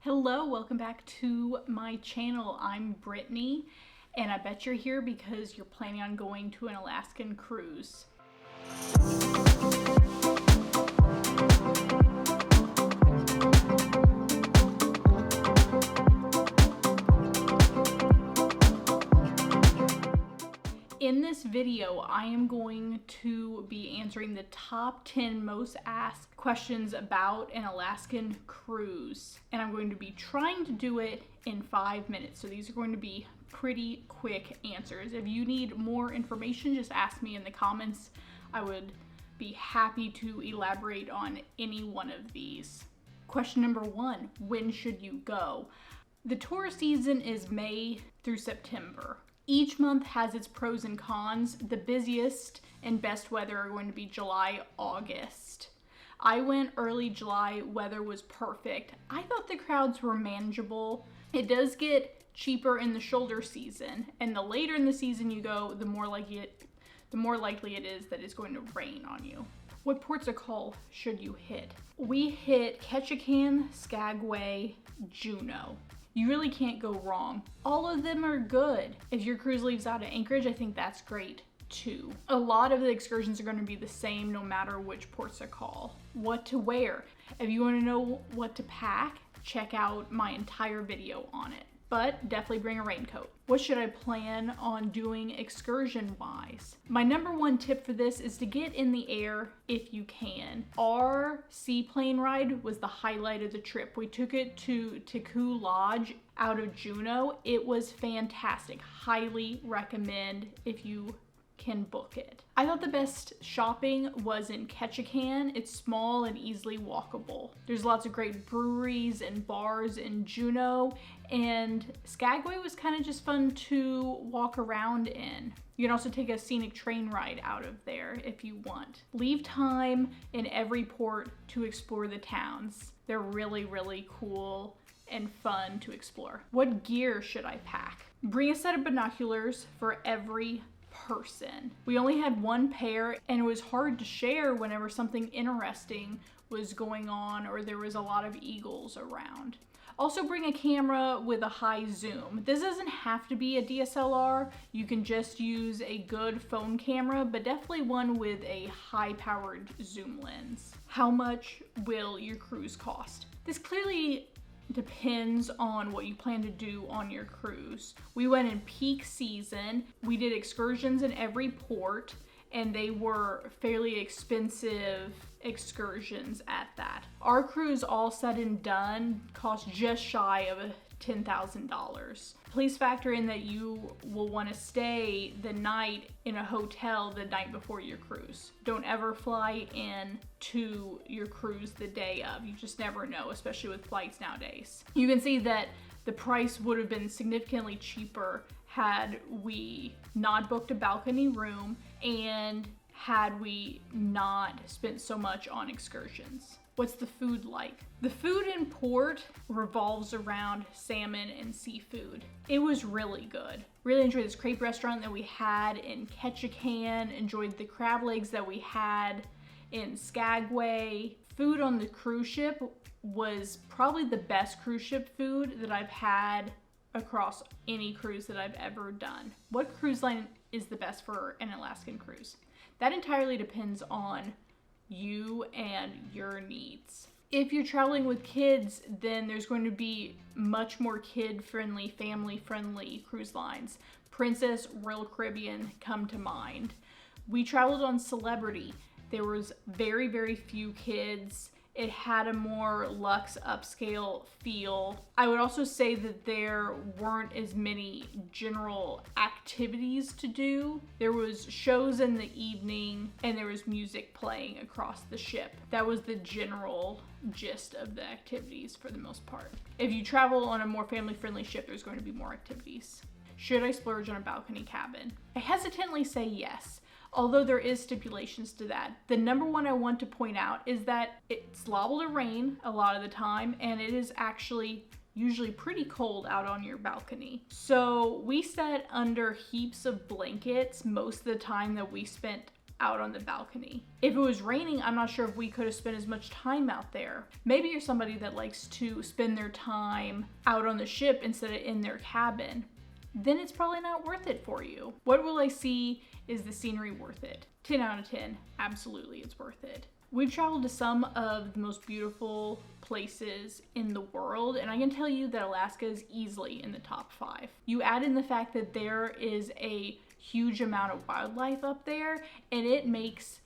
Hello, welcome back to my channel. I'm Brittany, and I bet you're here because you're planning on going to an Alaskan cruise. In this video, I am going to be answering the top 10 most asked questions about an Alaskan cruise. And I'm going to be trying to do it in 5 minutes. So these are going to be pretty quick answers. If you need more information, just ask me in the comments. I would be happy to elaborate on any one of these. Question number 1, when should you go? The tourist season is May through September. Each month has its pros and cons. The busiest and best weather are going to be July, August. I went early July, weather was perfect. I thought the crowds were manageable. It does get cheaper in the shoulder season, and the later in the season you go, the more likely it is that it's going to rain on you. What ports of call should you hit? We hit Ketchikan, Skagway, Juneau. You really can't go wrong. All of them are good. If your cruise leaves out of Anchorage, I think that's great too. A lot of the excursions are going to be the same no matter which ports of call. What to wear? If you want to know what to pack, check out my entire video on it. But definitely bring a raincoat. What should I plan on doing excursion-wise? My number one tip for this is to get in the air if you can. Our seaplane ride was the highlight of the trip. We took it to Tiku Lodge out of Juneau. It was fantastic. Highly recommend if you can book it. I thought the best shopping was in Ketchikan. It's small and easily walkable. There's lots of great breweries and bars in Juneau, and Skagway was kind of just fun to walk around in. You can also take a scenic train ride out of there if you want. Leave time in every port to explore the towns. They're really, really cool and fun to explore. What gear should I pack? Bring a set of binoculars for every person. We only had one pair, and it was hard to share whenever something interesting was going on or there was a lot of eagles around. Also bring a camera with a high zoom. This doesn't have to be a DSLR. You can just use a good phone camera, but definitely one with a high-powered zoom lens. How much will your cruise cost? This clearly depends on what you plan to do on your cruise. We went in peak season. We did excursions in every port, and they were fairly expensive excursions at that. Our cruise, all said and done, cost just shy of $10,000. Please factor in that you will want to stay the night in a hotel the night before your cruise. Don't ever fly in to your cruise the day of. You just never know, especially with flights nowadays. You can see that the price would have been significantly cheaper had we not booked a balcony room and had we not spent so much on excursions. What's the food like? The food in port revolves around salmon and seafood. It was really good. Really enjoyed this crepe restaurant that we had in Ketchikan. Enjoyed the crab legs that we had in Skagway. Food on the cruise ship was probably the best cruise ship food that I've had across any cruise that I've ever done. What cruise line is the best for an Alaskan cruise? That entirely depends on you and your needs. If you're traveling with kids, then there's going to be much more kid-friendly, family-friendly cruise lines. Princess, Royal Caribbean come to mind. We traveled on Celebrity. There was very, very few kids. It had a more luxe upscale feel. I would also say that there weren't as many general activities to do. There was shows in the evening and there was music playing across the ship. That was the general gist of the activities for the most part. If you travel on a more family-friendly ship, there's going to be more activities. Should I splurge on a balcony cabin? I hesitantly say yes, although there is stipulations to that. The number one I want to point out is that it's liable to rain a lot of the time, and it is actually usually pretty cold out on your balcony. So we sat under heaps of blankets most of the time that we spent out on the balcony. If it was raining, I'm not sure if we could have spent as much time out there. Maybe you're somebody that likes to spend their time out on the ship instead of in their cabin. Then it's probably not worth it for you. What will I see? Is the scenery worth it? 10 out of 10. Absolutely, it's worth it. We've traveled to some of the most beautiful places in the world, and I can tell you that Alaska is easily in the top 5. You add in the fact that there is a huge amount of wildlife up there, and it makes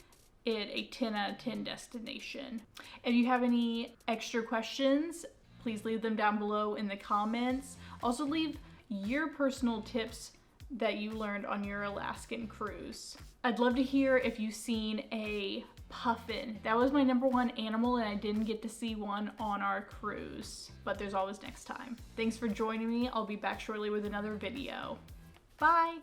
it a 10 out of 10 destination. If you have any extra questions, please leave them down below in the comments. Also leave your personal tips that you learned on your Alaskan cruise. I'd love to hear if you've seen a puffin. That was my #1 animal, and I didn't get to see one on our cruise, but there's always next time. Thanks for joining me. I'll be back shortly with another video. Bye!